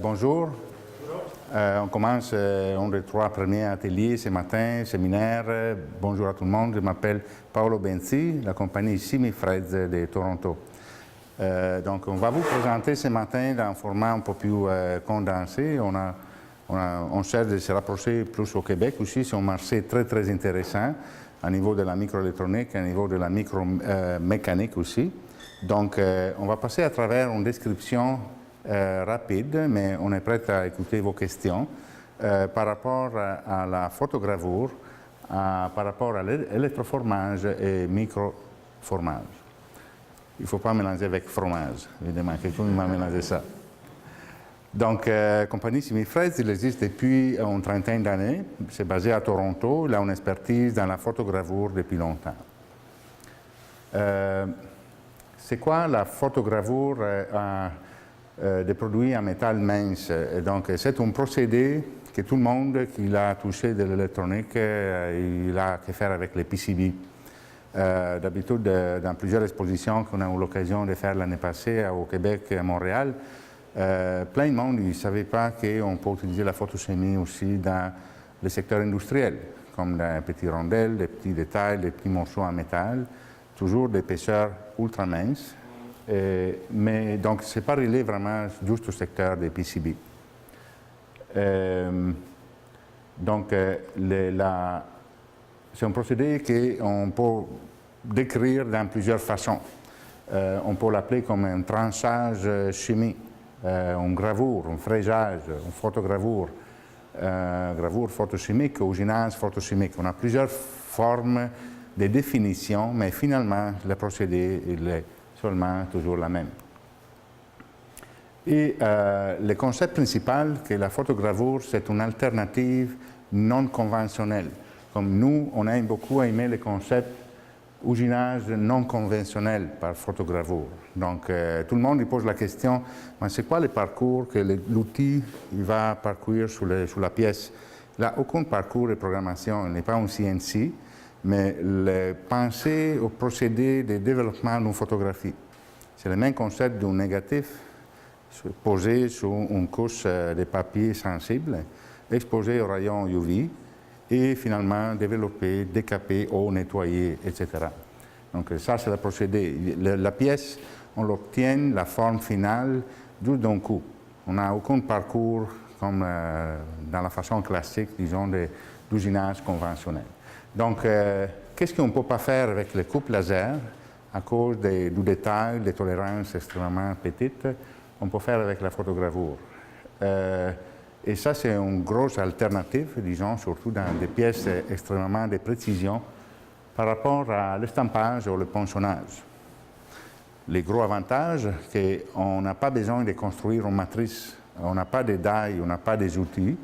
bonjour. On commence un des 3 premiers ateliers ce matin, séminaire. Bonjour à tout le monde, je m'appelle Paolo Benzi, la compagnie Simifreds de Toronto. Donc on va vous présenter ce matin dans un format un peu plus condensé. On cherche de se rapprocher plus au Québec aussi, c'est un marché très intéressant au niveau de la microélectronique, au niveau de la micromécanique aussi. Donc on va passer à travers une description rapide, mais on est prêt à écouter vos questions par rapport à la photogravure, par rapport à l'électroformage et microformage. Il ne faut pas mélanger avec fromage, évidemment, quelqu'un m'a mélangé ça. Donc, compagnie Simifreds, il existe depuis une trentaine d'années, c'est basé à Toronto, il a une expertise dans la photogravure depuis longtemps. C'est quoi la photogravure des produits en métal mince? Donc, c'est un procédé que tout le monde qui a touché de l'électronique, il a à faire avec les PCB. D'habitude, dans plusieurs expositions qu'on a eu l'occasion de faire l'année passée au Québec et à Montréal, plein de monde ne savait pas qu'on peut utiliser la photochimie aussi dans le secteur industriel, comme des petits rondelles, des petits détails, des petits morceaux en métal, toujours d'épaisseur ultra mince. Mais donc, ce n'est pas relié vraiment juste au secteur des PCB. Donc, c'est un procédé qu'on peut décrire dans plusieurs façons. On peut l'appeler comme un tranchage chimique, une gravure, un fraisage, une photogravure, gravure photochimique, usinage photochimique. On a plusieurs formes de définition, mais finalement, le procédé est seulement toujours la même. Et le concept principal, que la photogravure, c'est une alternative non conventionnelle. Comme nous, on aime beaucoup aimer le concept usinage non conventionnel par photogravure. Donc, tout le monde lui pose la question, c'est quoi le parcours que l'outil va parcourir sur la pièce? Il n'a aucun parcours de programmation, il n'est pas un CNC, mais penser au procédé de développement d'une photographie. C'est le même concept d'un négatif posé sur une couche de papier sensible, exposé aux rayons UV, et finalement développer, décaper ou nettoyer, etc. Donc ça, c'est le procédé. La pièce, on l'obtient, la forme finale, juste d'un coup. On n'a aucun parcours comme dans la façon classique, disons, d'usinage conventionnel. Donc, qu'est-ce qu'on ne peut pas faire avec les coupes laser à cause du détail, des tolérances extrêmement petites? On peut faire avec la photogravure. Et ça, c'est une grosse alternative, disons, surtout dans des pièces extrêmement de précision par rapport à l'estampage ou le ponçonnage. Les gros avantages, c'est qu'on n'a pas besoin de construire une matrice, on n'a pas de die, on n'a pas des outils,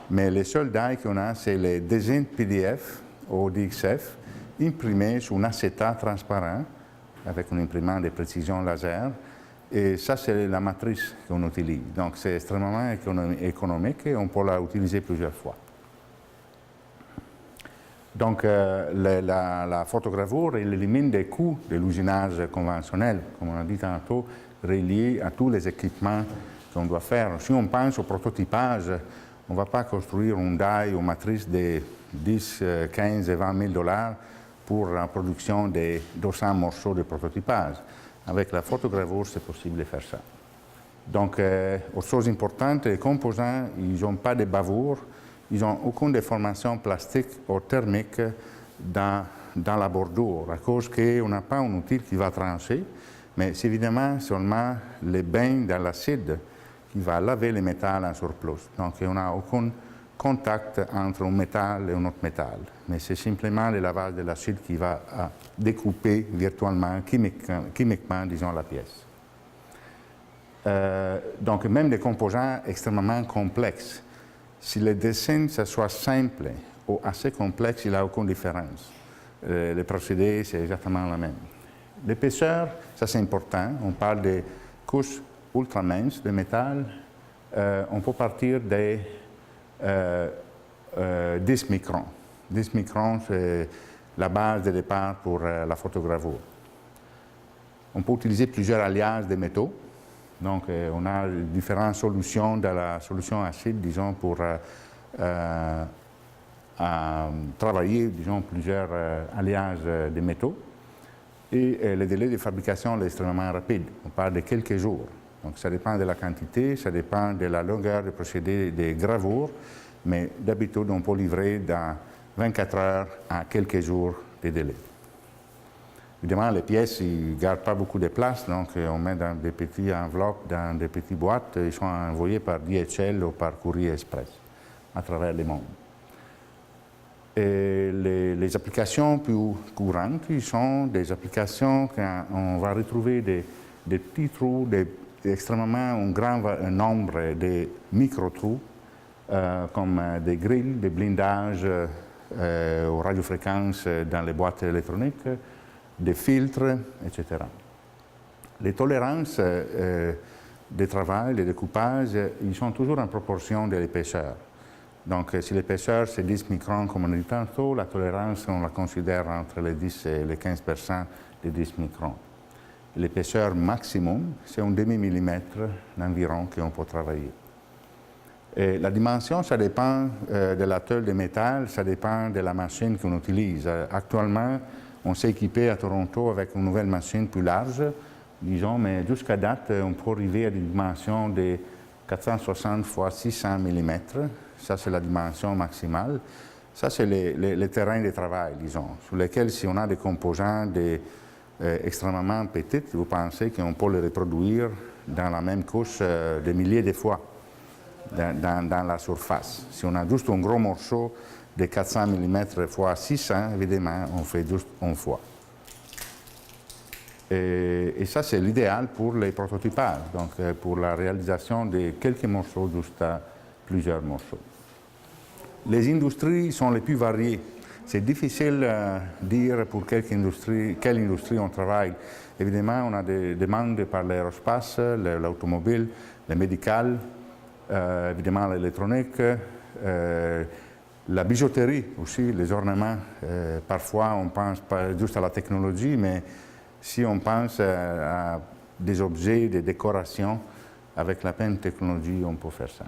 mais les seuls die qu'on a, c'est les dessins PDF ou DXF imprimés sur un acétate transparent avec une imprimante de précision laser. Et ça, c'est la matrice qu'on utilise. Donc, c'est extrêmement économique et on peut l'utiliser plusieurs fois. Donc, la photogravure, elle élimine des coûts de l'usinage conventionnel, comme on a dit tantôt, reliés à tous les équipements qu'on doit faire. Si on pense au prototypage, on ne va pas construire une die ou matrice de 10, 15 et 20 000 $ pour la production de 200 morceaux de prototypage. Avec la photogravure, c'est possible de faire ça. Donc, autre chose importante, les composants, ils n'ont pas de bavure, ils n'ont aucune déformation plastique ou thermique dans la bordure, à cause qu'on n'a pas un outil qui va trancher, mais c'est évidemment seulement le bain dans l'acide qui va laver le métal en surplus. Donc, on n'a aucun contact entre un métal et un autre métal, mais c'est simplement le lavage de l'acide qui va découper virtuellement, chimiquement, disons, la pièce. Donc, même des composants extrêmement complexes, si le dessin soit simple ou assez complexe, il n'y a aucune différence. Le procédé, c'est exactement le même. L'épaisseur, ça c'est important, on parle de couches ultra minces de métal, on peut partir des 10 microns. 10 microns, c'est la base de départ pour la photogravure. On peut utiliser plusieurs alliages de métaux Donc, on a différentes solutions dans la solution acide, disons, pour travailler, disons, plusieurs alliages de métaux. Et le délai de fabrication est extrêmement rapide. On parle de quelques jours. Donc, ça dépend de la quantité, ça dépend de la longueur du procédé de gravure, mais d'habitude, on peut livrer dans 24 heures à quelques jours de délai. Évidemment, les pièces, ils ne gardent pas beaucoup de place, donc on met dans des petites enveloppes, dans des petites boîtes, ils sont envoyés par DHL ou par courrier express à travers le monde. Et les applications plus courantes, ils sont des applications quand on va retrouver des petits trous, extrêmement un grand nombre de micro-trous, comme des grilles, des blindages aux radiofréquences dans les boîtes électroniques, des filtres, etc. Les tolérances de travail, les découpages, ils sont toujours en proportion de l'épaisseur. Donc, si l'épaisseur c'est 10 microns, comme on dit tantôt, la tolérance, on la considère entre les 10 et les 15% de 10 microns. L'épaisseur maximum, c'est un demi-millimètre environ qu'on peut travailler. Et la dimension, ça dépend de la tôle de métal, ça dépend de la machine qu'on utilise. Actuellement, on s'est équipé à Toronto avec une nouvelle machine plus large, disons, mais jusqu'à date, on peut arriver à des dimensions de 460 x 600 mm. Ça, c'est la dimension maximale. Ça, c'est les terrains de travail, disons, sur lesquels, si on a des composants extrêmement petits, vous pensez qu'on peut les reproduire dans la même couche des milliers de fois dans la surface. Si on a juste un gros morceau de 400 mm x 600, évidemment, on fait juste une fois. Et ça, c'est l'idéal pour les prototypages, donc pour la réalisation de quelques morceaux jusqu'à plusieurs morceaux. Les industries sont les plus variées. C'est difficile de dire pour quelle industrie on travaille. Évidemment, on a des demandes par l'aérospace, l'automobile, le médical, évidemment l'électronique, la bijouterie aussi, les ornements. Parfois, on pense pas juste à la technologie, mais si on pense à des objets, des décorations, avec la même technologie, on peut faire ça.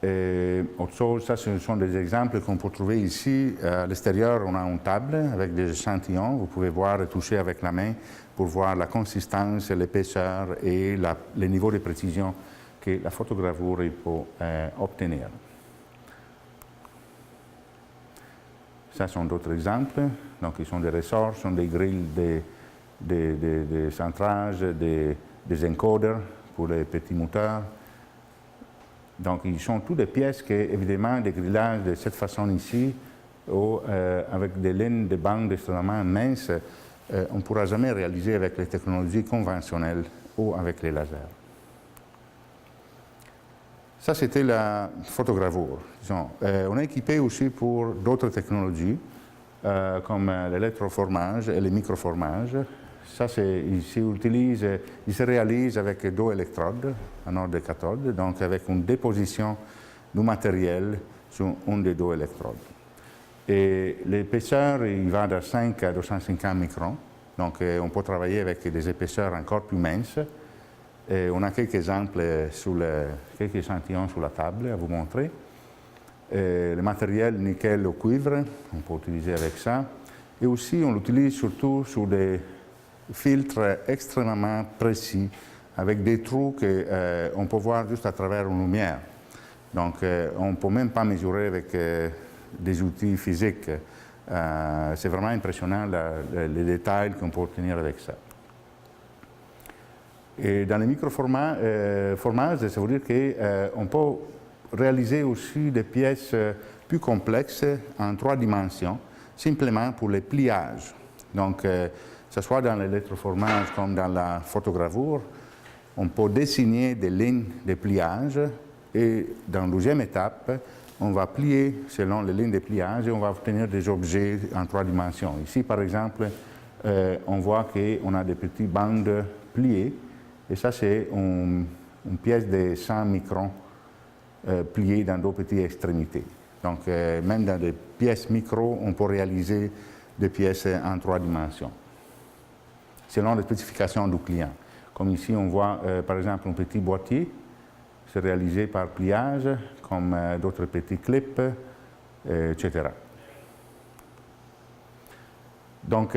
Et autre chose, ça, ce sont des exemples qu'on peut trouver ici. À l'extérieur, on a une table avec des échantillons. Vous pouvez voir et toucher avec la main pour voir la consistance, l'épaisseur et le niveau de précision que la photogravure peut obtenir. Ça sont d'autres exemples. Donc, ils sont des ressorts, sont des grilles, des centrages, des encoders pour les petits moteurs. Donc, ils sont toutes des pièces qui, évidemment, des grillages de cette façon ici, ou avec des lignes de bandes extrêmement minces, on ne pourra jamais réaliser avec les technologies conventionnelles ou avec les lasers. Ça, c'était la photogravure. Disons. On est équipé aussi pour d'autres technologies, comme l'électroformage et le microformage. Ça, il se réalise avec deux électrodes, anode et cathode, donc avec une déposition du matériel sur une des deux électrodes. Et l'épaisseur, il va de 5 à 250 microns, donc on peut travailler avec des épaisseurs encore plus minces. Et on a quelques exemples, quelques échantillons sur la table à vous montrer. Le matériel nickel au cuivre, on peut utiliser avec ça. Et aussi, on l'utilise surtout sur des filtres extrêmement précis, avec des trous qu'on peut voir juste à travers une lumière. Donc, on ne peut même pas mesurer avec des outils physiques. C'est vraiment impressionnant les détails qu'on peut obtenir avec ça. Et dans les microformages, ça veut dire qu'on peut réaliser aussi des pièces plus complexes en 3 dimensions, simplement pour les pliages. Donc, que ce soit dans l'électroformage comme dans la photogravure, on peut dessiner des lignes de pliage et dans la deuxième étape, on va plier selon les lignes de pliage et on va obtenir des objets en 3 dimensions. Ici, par exemple, on voit qu'on a des petites bandes pliées et ça, c'est une pièce de 100 microns pliée dans 2 petites extrémités. Donc, même dans des pièces micro, on peut réaliser des pièces en 3 dimensions. selon les spécifications du client. Comme ici, on voit par exemple un petit boîtier, c'est réalisé par pliage, comme d'autres petits clips, etc. Donc,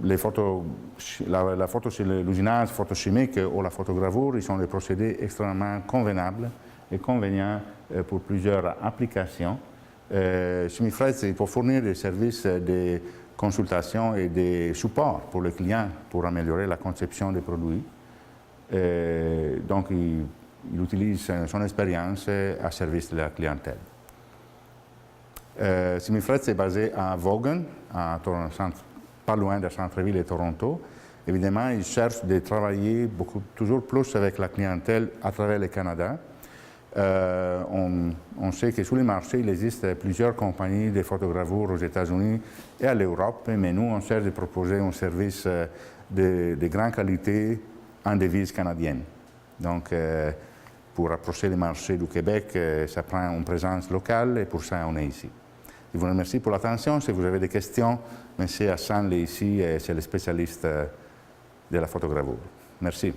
la photo chez l'usinage photochimique ou la photogravure, ils sont des procédés extrêmement convenables et convenient pour plusieurs applications. Chemifreze, c'est pour fournir des services de consultation et de support pour le client pour améliorer la conception des produits. Donc, il utilise son expérience à service de la clientèle. Chemifreze est basé à Vaughan, pas loin de centre-ville de Toronto. Évidemment, il cherche de travailler toujours plus avec la clientèle à travers le Canada. On sait que sur le marché, il existe plusieurs compagnies de photogravure aux États-Unis et à l'Europe, mais nous, on cherche de proposer un service de grande qualité en devise canadienne. Donc, pour approcher le marché du Québec, ça prend une présence locale et pour ça, on est ici. Je vous remercie pour l'attention. Si vous avez des questions, M. Hassan est ici, c'est le spécialiste de la photogravure. Merci.